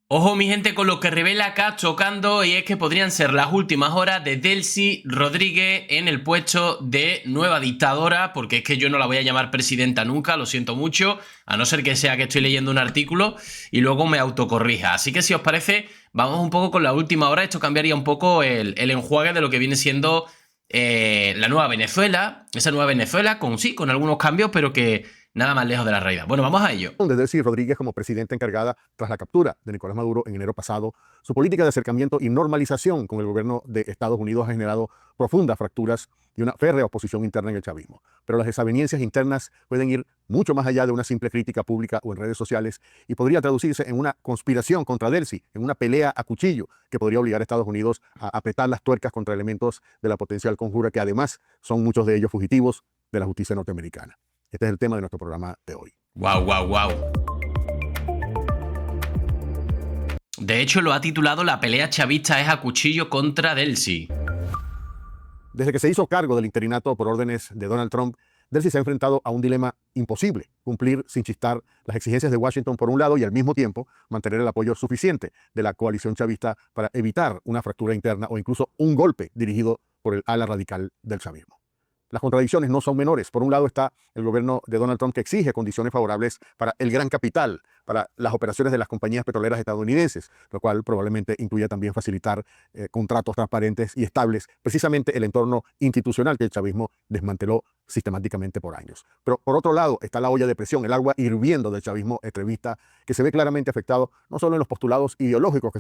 Ojo, mi gente, con lo que revela acá chocando, y es que podrían ser las últimas horas de Delcy Rodríguez en el puesto de nueva dictadora, porque es que yo no la voy a llamar presidenta nunca, lo siento mucho, a no ser que sea que estoy leyendo un artículo y luego me autocorrija. Así que si os parece, vamos un poco con la última hora. Esto cambiaría un poco el enjuague de lo que viene siendo la nueva Venezuela, esa nueva Venezuela, con algunos cambios, pero que nada más lejos de la realidad. Bueno, vamos a ello. De Delcy Rodríguez como presidenta encargada tras la captura de Nicolás Maduro en enero pasado, su política de acercamiento y normalización con el gobierno de Estados Unidos ha generado profundas fracturas y una férrea oposición interna en el chavismo. Pero las desavenencias internas pueden ir mucho más allá de una simple crítica pública o en redes sociales y podría traducirse en una conspiración contra Delcy, en una pelea a cuchillo que podría obligar a Estados Unidos a apretar las tuercas contra elementos de la potencial conjura que además son muchos de ellos fugitivos de la justicia norteamericana. Este es el tema de nuestro programa de hoy. Wow, wow, wow. De hecho, lo ha titulado La pelea chavista es a cuchillo contra Delcy. Desde que se hizo cargo del interinato por órdenes de Donald Trump, Delcy se ha enfrentado a un dilema imposible: cumplir sin chistar las exigencias de Washington por un lado y al mismo tiempo mantener el apoyo suficiente de la coalición chavista para evitar una fractura interna o incluso un golpe dirigido por el ala radical del chavismo. Las contradicciones no son menores. Por un lado está el gobierno de Donald Trump, que exige condiciones favorables para el gran capital, para las operaciones de las compañías petroleras estadounidenses, lo cual probablemente incluye también facilitar contratos transparentes y estables, precisamente el entorno institucional que el chavismo desmanteló sistemáticamente por años. Pero por otro lado está la olla de presión, el agua hirviendo del chavismo extremista, que se ve claramente afectado no solo en los postulados ideológicos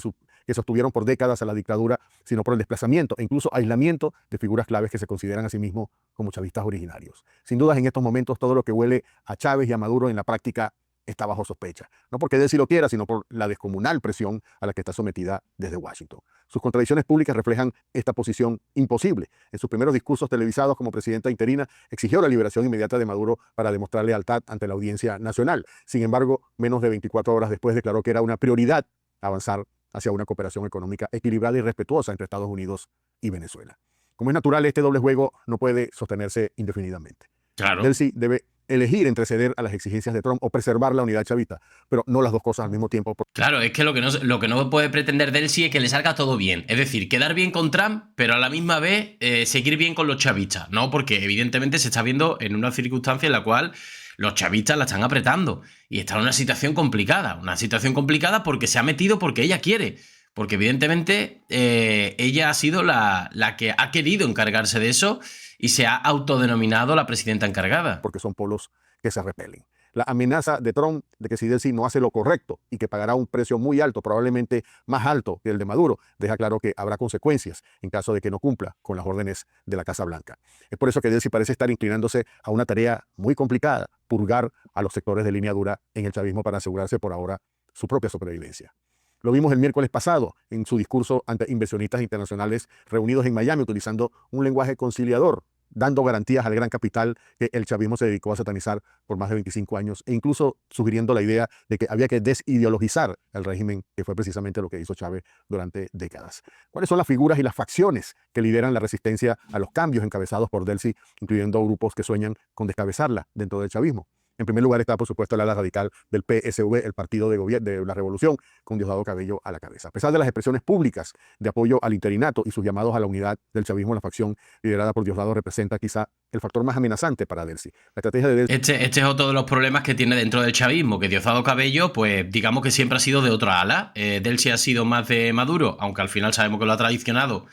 que sostuvieron por décadas a la dictadura, sino por el desplazamiento e incluso aislamiento de figuras claves que se consideran a sí mismos como chavistas originarios. Sin dudas, en estos momentos todo lo que huele a Chávez y a Maduro en la práctica está bajo sospecha. No porque Delcy lo quiera, sino por la descomunal presión a la que está sometida desde Washington. Sus contradicciones públicas reflejan esta posición imposible. En sus primeros discursos televisados como presidenta interina, exigió la liberación inmediata de Maduro para demostrar lealtad ante la audiencia nacional. Sin embargo, menos de 24 horas después declaró que era una prioridad avanzar hacia una cooperación económica equilibrada y respetuosa entre Estados Unidos y Venezuela. Como es natural, este doble juego no puede sostenerse indefinidamente. Claro. Delcy debe elegir entre ceder a las exigencias de Trump o preservar la unidad chavista, pero no las dos cosas al mismo tiempo. Claro, es que lo que no puede pretender Delcy es que le salga todo bien. Es decir, quedar bien con Trump, pero a la misma vez seguir bien con los chavistas, ¿no? Porque evidentemente se está viendo en una circunstancia en la cual los chavistas la están apretando y está en una situación complicada. Una situación complicada porque se ha metido porque ella quiere. Porque evidentemente ella ha sido la que ha querido encargarse de eso y se ha autodenominado la presidenta encargada. Porque son polos que se repelen. La amenaza de Trump de que si Delcy no hace lo correcto y que pagará un precio muy alto, probablemente más alto que el de Maduro, deja claro que habrá consecuencias en caso de que no cumpla con las órdenes de la Casa Blanca. Es por eso que Delcy parece estar inclinándose a una tarea muy complicada: purgar a los sectores de línea dura en el chavismo para asegurarse por ahora su propia supervivencia. Lo vimos el miércoles pasado en su discurso ante inversionistas internacionales reunidos en Miami, utilizando un lenguaje conciliador, dando garantías al gran capital que el chavismo se dedicó a satanizar por más de 25 años, e incluso sugiriendo la idea de que había que desideologizar el régimen, que fue precisamente lo que hizo Chávez durante décadas. ¿Cuáles son las figuras y las facciones que lideran la resistencia a los cambios encabezados por Delcy, incluyendo grupos que sueñan con descabezarla dentro del chavismo? En primer lugar está, por supuesto, el ala radical del PSV, el Partido de Gobierno de la Revolución, con Diosdado Cabello a la cabeza. A pesar de las expresiones públicas de apoyo al interinato y sus llamados a la unidad del chavismo, la facción liderada por Diosdado representa quizá el factor más amenazante para Delcy. La estrategia de Delcy... Este es otro de los problemas que tiene dentro del chavismo, que Diosdado Cabello, pues digamos que siempre ha sido de otra ala. Delcy ha sido más de Maduro, aunque al final sabemos que lo ha traicionado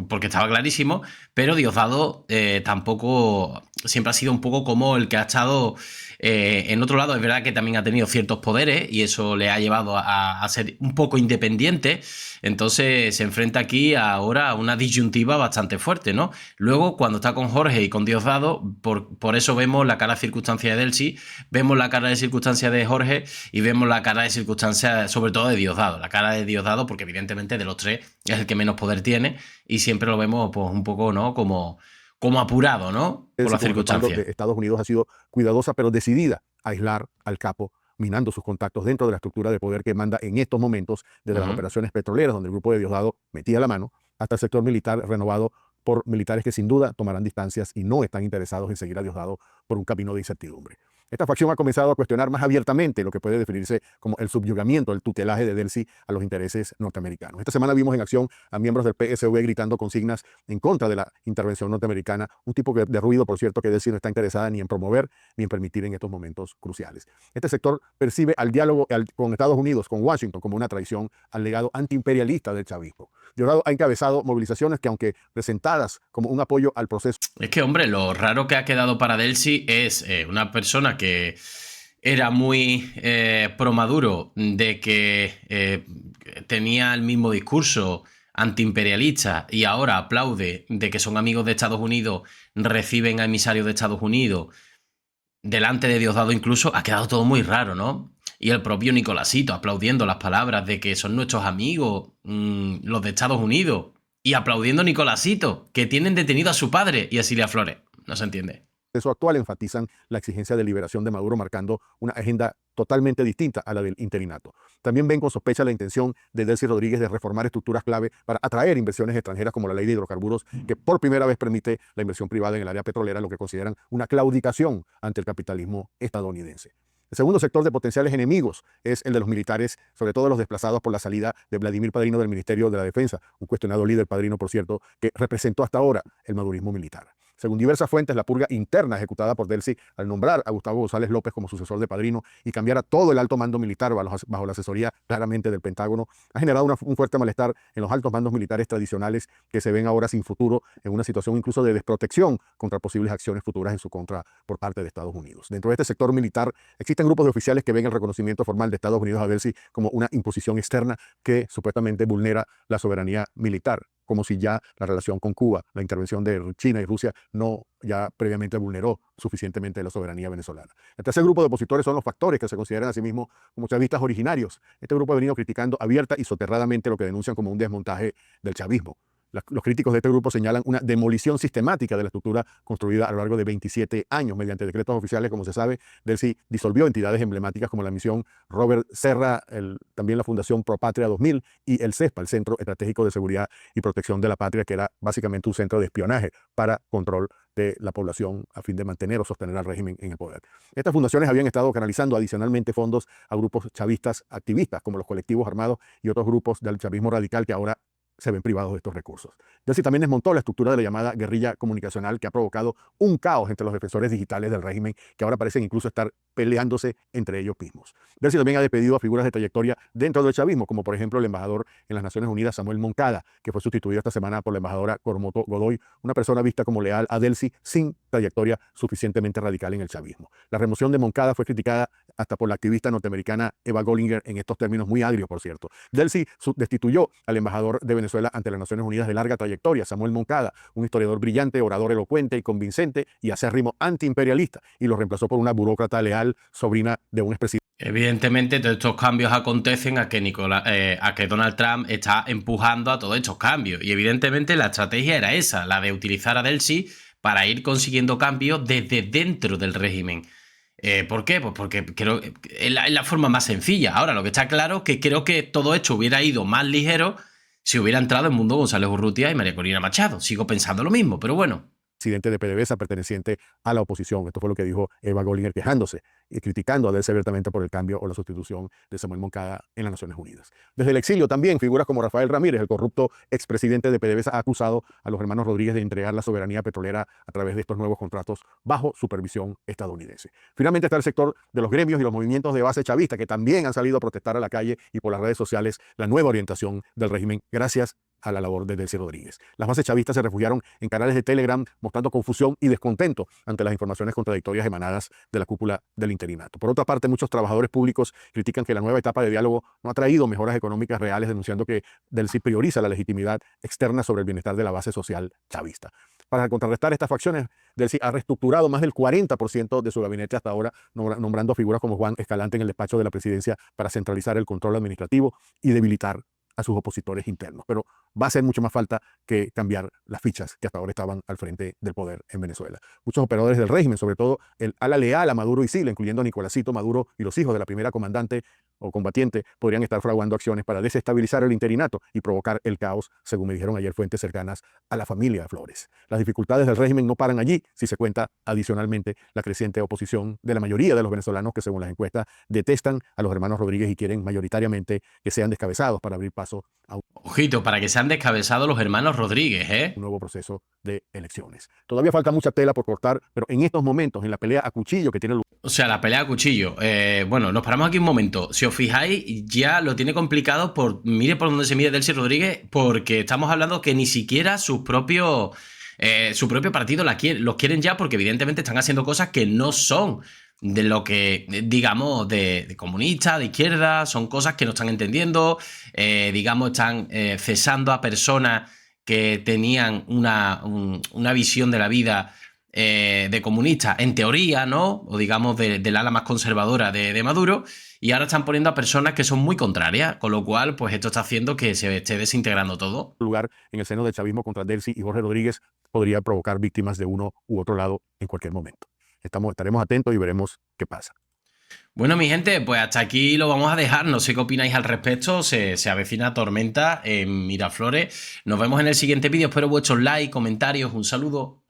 porque estaba clarísimo, pero Diosdado tampoco siempre ha sido un poco como el que ha estado en otro lado. Es verdad que también ha tenido ciertos poderes y eso le ha llevado a ser un poco independiente. Entonces se enfrenta aquí ahora a una disyuntiva bastante fuerte, ¿no? Luego, cuando está con Jorge y con Diosdado, por eso vemos la cara de circunstancia de Delcy, vemos la cara de circunstancia de Jorge y vemos la cara de circunstancia, sobre todo de Diosdado. La cara de Diosdado, porque evidentemente de los tres es el que menos poder tiene y siempre lo vemos pues un poco, ¿no? Como apurado, ¿no? Por las circunstancias. De Estados Unidos ha sido cuidadosa pero decidida a aislar al capo, minando sus contactos dentro de la estructura de poder que manda en estos momentos, desde las operaciones petroleras, donde el grupo de Diosdado metía la mano, hasta el sector militar renovado por militares que sin duda tomarán distancias y no están interesados en seguir a Diosdado por un camino de incertidumbre. Esta facción ha comenzado a cuestionar más abiertamente lo que puede definirse como el subyugamiento, el tutelaje de Delcy a los intereses norteamericanos. Esta semana vimos en acción a miembros del PSV gritando consignas en contra de la intervención norteamericana, un tipo de ruido, por cierto, que Delcy no está interesada ni en promover ni en permitir en estos momentos cruciales. Este sector percibe al diálogo con Estados Unidos, con Washington, como una traición al legado antiimperialista del chavismo. Diosdado ha encabezado movilizaciones que, aunque presentadas como un apoyo al proceso. Es que, hombre, lo raro que ha quedado para Delcy es una persona que era muy pro Maduro, de que tenía el mismo discurso antiimperialista y ahora aplaude de que son amigos de Estados Unidos, reciben a emisarios de Estados Unidos, delante de Diosdado incluso, ha quedado todo muy raro, ¿no? Y el propio Nicolásito aplaudiendo las palabras de que son nuestros amigos, los de Estados Unidos, y aplaudiendo a Nicolásito, que tienen detenido a su padre y a Cilia Flores. No se entiende. Proceso actual enfatizan la exigencia de liberación de Maduro, marcando una agenda totalmente distinta a la del interinato. También ven con sospecha la intención de Delcy Rodríguez de reformar estructuras clave para atraer inversiones extranjeras, como la ley de hidrocarburos, que por primera vez permite la inversión privada en el área petrolera, lo que consideran una claudicación ante el capitalismo estadounidense. El segundo sector de potenciales enemigos es el de los militares, sobre todo los desplazados por la salida de Vladimir Padrino del Ministerio de la Defensa, un cuestionado líder Padrino, por cierto, que representó hasta ahora el madurismo militar. Según diversas fuentes, la purga interna ejecutada por Delcy al nombrar a Gustavo González López como sucesor de Padrino y cambiar a todo el alto mando militar bajo la asesoría claramente del Pentágono ha generado un fuerte malestar en los altos mandos militares tradicionales, que se ven ahora sin futuro, en una situación incluso de desprotección contra posibles acciones futuras en su contra por parte de Estados Unidos. Dentro de este sector militar existen grupos de oficiales que ven el reconocimiento formal de Estados Unidos a Delcy como una imposición externa que supuestamente vulnera la soberanía militar, como si ya la relación con Cuba, la intervención de China y Rusia, no ya previamente vulneró suficientemente la soberanía venezolana. El tercer grupo de opositores son los factores, que se consideran a sí mismos como chavistas originarios. Este grupo ha venido criticando abierta y soterradamente lo que denuncian como un desmontaje del chavismo. Los críticos de este grupo señalan una demolición sistemática de la estructura construida a lo largo de 27 años. Mediante decretos oficiales, como se sabe, Delcy disolvió entidades emblemáticas como la Misión Robert Serra, también la Fundación Pro Patria 2000 y el CESPA, el Centro Estratégico de Seguridad y Protección de la Patria, que era básicamente un centro de espionaje para control de la población a fin de mantener o sostener al régimen en el poder. Estas fundaciones habían estado canalizando adicionalmente fondos a grupos chavistas activistas, como los colectivos armados y otros grupos del chavismo radical, que ahora se ven privados de estos recursos. Delcy también desmontó la estructura de la llamada guerrilla comunicacional, que ha provocado un caos entre los defensores digitales del régimen, que ahora parecen incluso estar peleándose entre ellos mismos. Delcy también ha despedido a figuras de trayectoria dentro del chavismo, como por ejemplo el embajador en las Naciones Unidas, Samuel Moncada, que fue sustituido esta semana por la embajadora Coromoto Godoy, una persona vista como leal a Delcy sin trayectoria suficientemente radical en el chavismo. La remoción de Moncada fue criticada hasta por la activista norteamericana Eva Gollinger, en estos términos muy agrios, por cierto. Delcy destituyó al embajador de Venezuela ante las Naciones Unidas de larga trayectoria, Samuel Moncada, un historiador brillante, orador elocuente y convincente y acérrimo antiimperialista, y lo reemplazó por una burócrata leal, sobrina de un expresidente. Evidentemente, todos estos cambios acontecen a que Donald Trump está empujando a todos estos cambios. Y evidentemente la estrategia era esa, la de utilizar a Delcy para ir consiguiendo cambios desde dentro del régimen. ¿Por qué? Pues porque creo que es la forma más sencilla. Ahora, lo que está claro es que creo que todo esto hubiera ido más ligero si hubiera entrado en Mundo González Urrutia y María Corina Machado. Sigo pensando lo mismo, pero bueno. Presidente de PDVSA perteneciente a la oposición. Esto fue lo que dijo Eva Gollinger, quejándose y criticando a Delcy abiertamente por el cambio o la sustitución de Samuel Moncada en las Naciones Unidas. Desde el exilio también figuras como Rafael Ramírez, el corrupto expresidente de PDVSA, ha acusado a los hermanos Rodríguez de entregar la soberanía petrolera a través de estos nuevos contratos bajo supervisión estadounidense. Finalmente está el sector de los gremios y los movimientos de base chavista, que también han salido a protestar a la calle y por las redes sociales la nueva orientación del régimen, gracias a la labor de Delcy Rodríguez. Las bases chavistas se refugiaron en canales de Telegram mostrando confusión y descontento ante las informaciones contradictorias emanadas de la cúpula del interinato. Por otra parte, muchos trabajadores públicos critican que la nueva etapa de diálogo no ha traído mejoras económicas reales, denunciando que Delcy prioriza la legitimidad externa sobre el bienestar de la base social chavista. Para contrarrestar estas facciones, Delcy ha reestructurado más del 40% de su gabinete hasta ahora, nombrando figuras como Juan Escalante en el despacho de la presidencia para centralizar el control administrativo y debilitar a sus opositores internos. Pero va a hacer mucho más falta que cambiar las fichas que hasta ahora estaban al frente del poder en Venezuela. Muchos operadores del régimen, sobre todo el ala leal a Maduro y Sila, incluyendo a Nicolásito Maduro y los hijos de la primera comandante, o combatiente podrían estar fraguando acciones para desestabilizar el interinato y provocar el caos, según me dijeron ayer fuentes cercanas a la familia Flores. Las dificultades del régimen no paran allí, si se cuenta adicionalmente la creciente oposición de la mayoría de los venezolanos que, según las encuestas, detestan a los hermanos Rodríguez y quieren mayoritariamente que sean descabezados para abrir paso a un Ojito, para que se han descabezado los hermanos Rodríguez, ¿eh? nuevo proceso de elecciones. Todavía falta mucha tela por cortar, pero en estos momentos, en la pelea a cuchillo que tiene lugar, O sea, la pelea a cuchillo. Bueno, nos paramos aquí un momento. Si os fijáis, ya lo tiene complicado mire por dónde se mide Delcy Rodríguez, porque estamos hablando que ni siquiera su propio partido los quieren ya, porque evidentemente están haciendo cosas que no son de lo que, digamos, de comunista, de izquierda, son cosas que no están entendiendo, digamos, están cesando a personas que tenían una visión de la vida de comunista, en teoría, ¿no? O digamos del ala más conservadora de Maduro, y ahora están poniendo a personas que son muy contrarias, con lo cual, pues esto está haciendo que se esté desintegrando todo. lugar en el seno del chavismo contra Delcy y Jorge Rodríguez podría provocar víctimas de uno u otro lado en cualquier momento. Estaremos atentos y veremos qué pasa. Bueno, mi gente, pues hasta aquí lo vamos a dejar. No sé qué opináis al respecto. Se avecina tormenta en Miraflores. Nos vemos en el siguiente vídeo. Espero vuestros likes, comentarios. Un saludo.